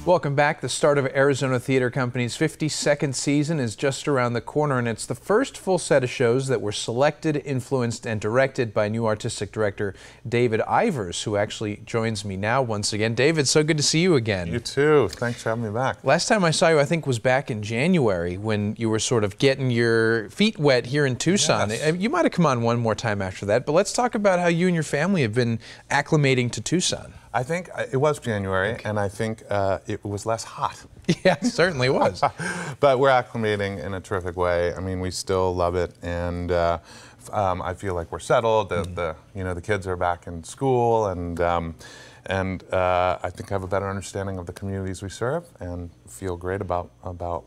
Welcome back. The start of Arizona Theater Company's 52nd season is just around the corner, and it's the first full set of shows that were selected, influenced, and directed by new artistic director David Ivers, who actually joins me now once again. David, so good to see you again. You too. Thanks for having me back. Last time I saw you, I think, was back in January when you were sort of getting your feet wet here in Tucson. Yes. You might have come on one more time after that, but let's talk about how you and your family have been acclimating to Tucson. I think it was January, and I think it was less hot. Yeah, it certainly was. But we're acclimating in a terrific way. I mean, we still love it, and I feel like we're settled. The kids are back in school, and I think I have a better understanding of the communities we serve, and feel great about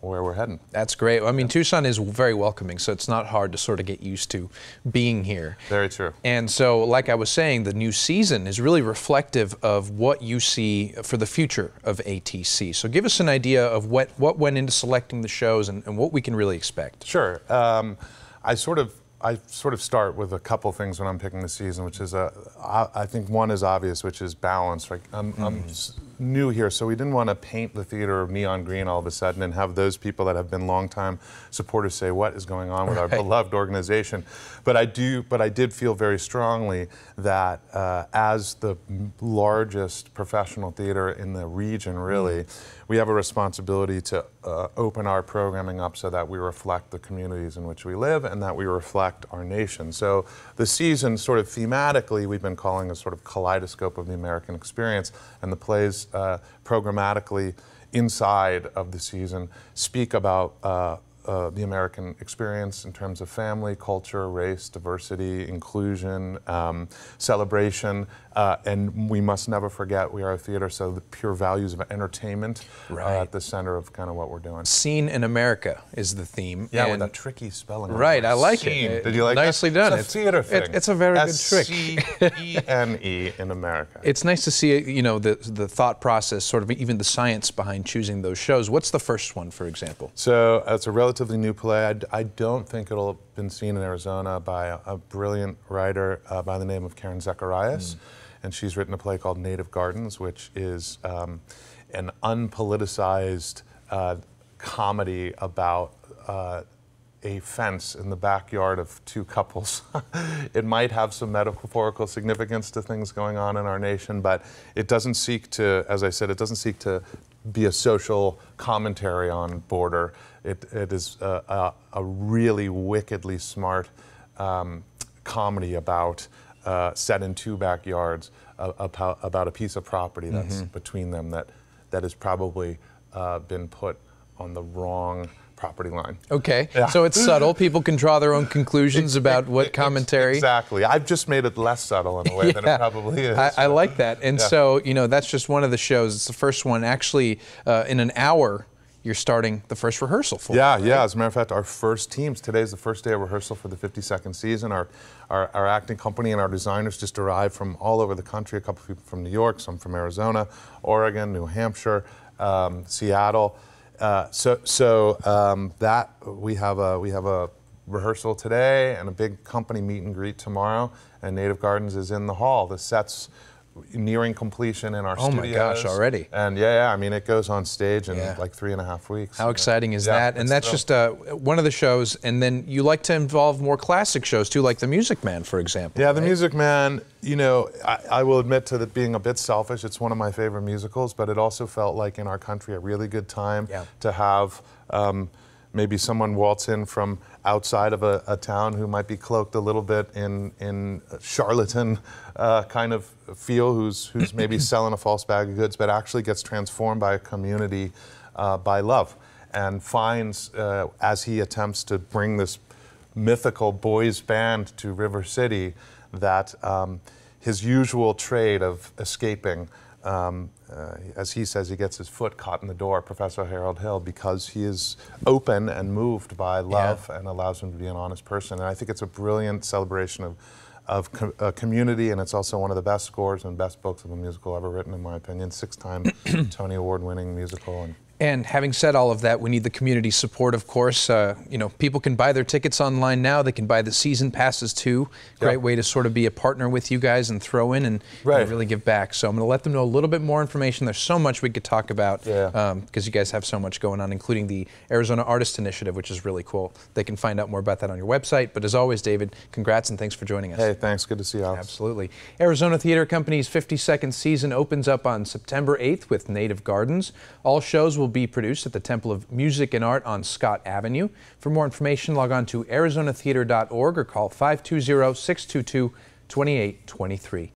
where we're heading. That's great. I mean, Tucson is very welcoming, so it's not hard to sort of get used to being here. Very true. And so, like I was saying, the new season is really reflective of what you see for the future of ATC. So give us an idea of what went into selecting the shows and what we can really expect. Sure. I sort of start with a couple things when I'm picking the season, which is I think one is obvious, which is balance. Like I'm new here, so we didn't want to paint the theater neon green all of a sudden and have those people that have been longtime supporters say, "What is going on with our beloved organization?" But I did feel very strongly that as the largest professional theater in the region, really, we have a responsibility to open our programming up so that we reflect the communities in which we live and that we reflect our nation. So the season, sort of thematically, we've been calling a sort of kaleidoscope of the American experience, and the plays programmatically inside of the season speak about the American experience in terms of family, culture, race, diversity, inclusion, celebration, and we must never forget we are a theater, so the pure values of entertainment are at the center of kind of what we're doing. Seen in America is the theme. Yeah, with a tricky spelling. Right, I like Scene. it. Did you like Nicely that? done. It's a theater thing. It's a very good trick. S-C-E-N-E in America. It's nice to see, you know, the thought process, sort of even the science behind choosing those shows. What's the first one, for example? So it's a relatively new play. I don't think it'll have been seen in Arizona by a brilliant writer by the name of Karen Zacharias. And she's written a play called Native Gardens, which is an unpoliticized comedy about a fence in the backyard of two couples. It might have some metaphorical significance to things going on in our nation, but it doesn't seek to, as I said, it doesn't seek to be a social commentary on border. It is a really wickedly smart comedy about set in two backyards about a piece of property that's between them that has probably been put on the wrong property line. Okay, so it's subtle. People can draw their own conclusions about what commentary. Exactly. I've just made it less subtle in a way than it probably is. I like that. And so, you know, that's just one of the shows. It's the first one. Actually, in an hour, you're starting the first rehearsal for it. Right? Yeah. As a matter of fact, our first teams, today's the first day of rehearsal for the 52nd season. Our acting company and our designers just arrived from all over the country, a couple of people from New York, some from Arizona, Oregon, New Hampshire, Seattle. That we have a rehearsal today and a big company meet and greet tomorrow, and Native Gardens is in the hall. The set's nearing completion in our studios. Oh my gosh, already. And yeah, I mean, it goes on stage in like 3.5 weeks. How exciting is that? And that's just one of the shows, and then you like to involve more classic shows too, like The Music Man, for example. Yeah, The Music Man, you know, I will admit to that being a bit selfish. It's one of my favorite musicals, but it also felt like in our country a really good time to have maybe someone waltz in from outside of a town who might be cloaked a little bit in charlatan kind of feel, who's maybe selling a false bag of goods, but actually gets transformed by a community by love, and finds, as he attempts to bring this mythical boys band to River City, that his usual trade of escaping, as he says, he gets his foot caught in the door, Professor Harold Hill, because he is open and moved by love and allows him to be an honest person. And I think it's a brilliant celebration of community, and it's also one of the best scores and best books of a musical ever written, in my opinion. 6-time Tony Award-winning musical. And having said all of that, we need the community support, of course. You know, people can buy their tickets online now. They can buy the season passes too. Great way to sort of be a partner with you guys and throw in and really give back. So I'm going to let them know a little bit more information. There's so much we could talk about because you guys have so much going on, including the Arizona Artist Initiative, which is really cool. They can find out more about that on your website. But as always, David, congrats and thanks for joining us. Hey, thanks. Good to see you, Alex. Absolutely. Arizona Theater Company's 52nd season opens up on September 8th with Native Gardens. All shows will be produced at the Temple of Music and Art on Scott Avenue. For more information, log on to arizonatheater.org or call 520-622-2823.